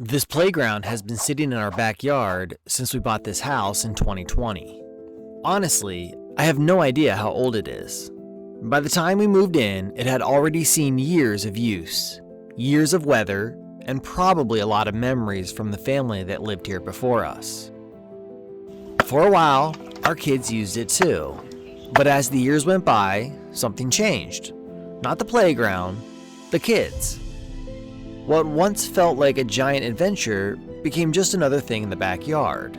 This playground has been sitting in our backyard since we bought this house in 2020. Honestly, I have no idea how old it is. By the time we moved in, it had already seen years of use, years of weather, and probably a lot of memories from the family that lived here before us. For a while, our kids used it too. But as the years went by, something changed. Not the playground, the kids. What once felt like a giant adventure became just another thing in the backyard.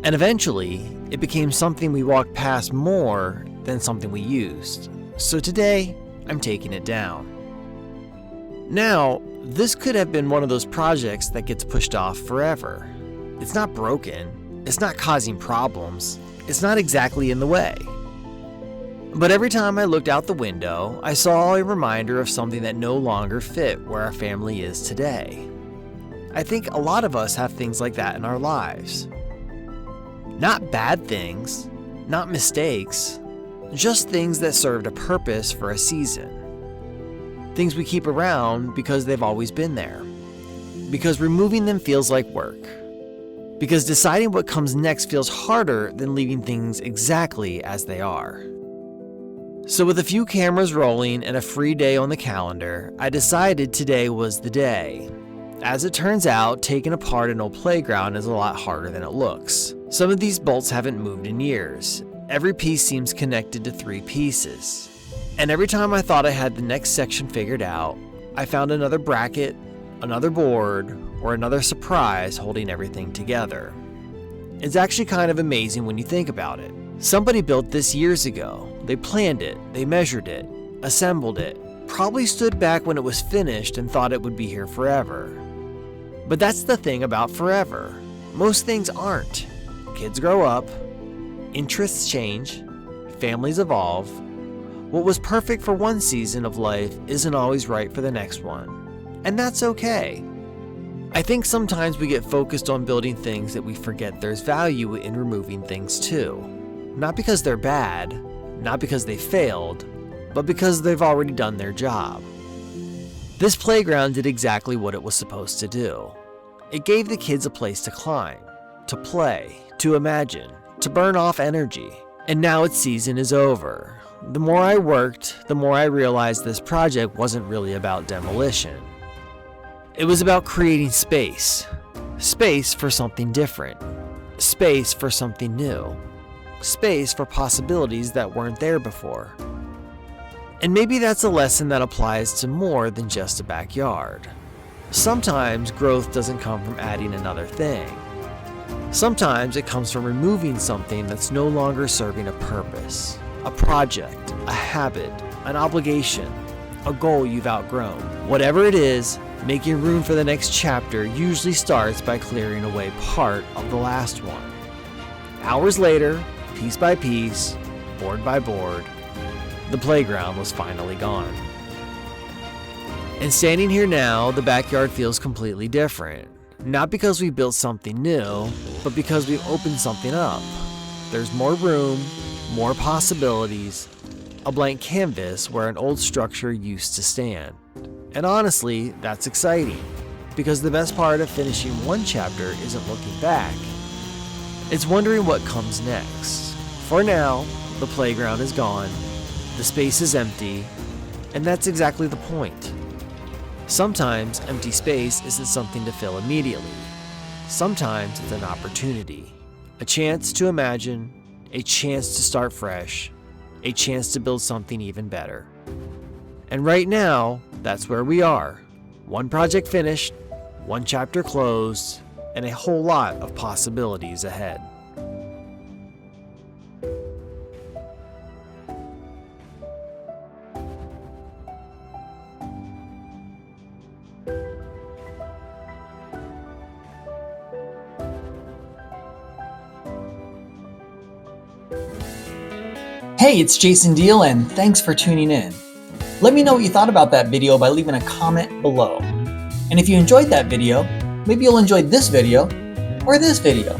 And eventually, it became something we walked past more than something we used. So today, I'm taking it down. Now, this could have been one of those projects that gets pushed off forever. It's not broken, it's not causing problems, it's not exactly in the way. But every time I looked out the window, I saw a reminder of something that no longer fit where our family is today. I think a lot of us have things like that in our lives. Not bad things, not mistakes, just things that served a purpose for a season. Things we keep around because they've always been there. Because removing them feels like work. Because deciding what comes next feels harder than leaving things exactly as they are. So with a few cameras rolling and a free day on the calendar, I decided today was the day. As it turns out, taking apart an old playground is a lot harder than it looks. Some of these bolts haven't moved in years. Every piece seems connected to 3 pieces. And every time I thought I had the next section figured out, I found another bracket, another board, or another surprise holding everything together. It's actually kind of amazing when you think about it. Somebody built this years ago. They planned it, they measured it, assembled it, probably stood back when it was finished and thought it would be here forever. But that's the thing about forever. Most things aren't. Kids grow up, interests change, families evolve. What was perfect for one season of life isn't always right for the next one. And that's okay. I think sometimes we get focused on building things that we forget there's value in removing things too. Not because they're bad, not because they failed, but because they've already done their job. This playground did exactly what it was supposed to do. It gave the kids a place to climb, to play, to imagine, to burn off energy. And now its season is over. The more I worked, the more I realized this project wasn't really about demolition. It was about creating space. Space for something different. Space for something new. Space for possibilities that weren't there before. And maybe that's a lesson that applies to more than just a backyard. Sometimes growth doesn't come from adding another thing. Sometimes it comes from removing something that's no longer serving a purpose, a project, a habit, an obligation, a goal you've outgrown. Whatever it is, making room for the next chapter usually starts by clearing away part of the last one. Hours later, piece by piece, board by board, the playground was finally gone. And standing here now, the backyard feels completely different. Not because we built something new, but because we've opened something up. There's more room, more possibilities, a blank canvas where an old structure used to stand. And honestly, that's exciting, because the best part of finishing one chapter isn't looking back. It's wondering what comes next. For now, the playground is gone, the space is empty, and that's exactly the point. Sometimes empty space isn't something to fill immediately. Sometimes it's an opportunity, a chance to imagine, a chance to start fresh, a chance to build something even better. And right now, that's where we are. One project finished, one chapter closed, and a whole lot of possibilities ahead. Hey, it's Jason Deal, and thanks for tuning in. Let me know what you thought about that video by leaving a comment below. And if you enjoyed that video, maybe you'll enjoy this video or this video.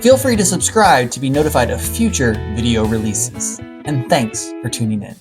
Feel free to subscribe to be notified of future video releases. And thanks for tuning in.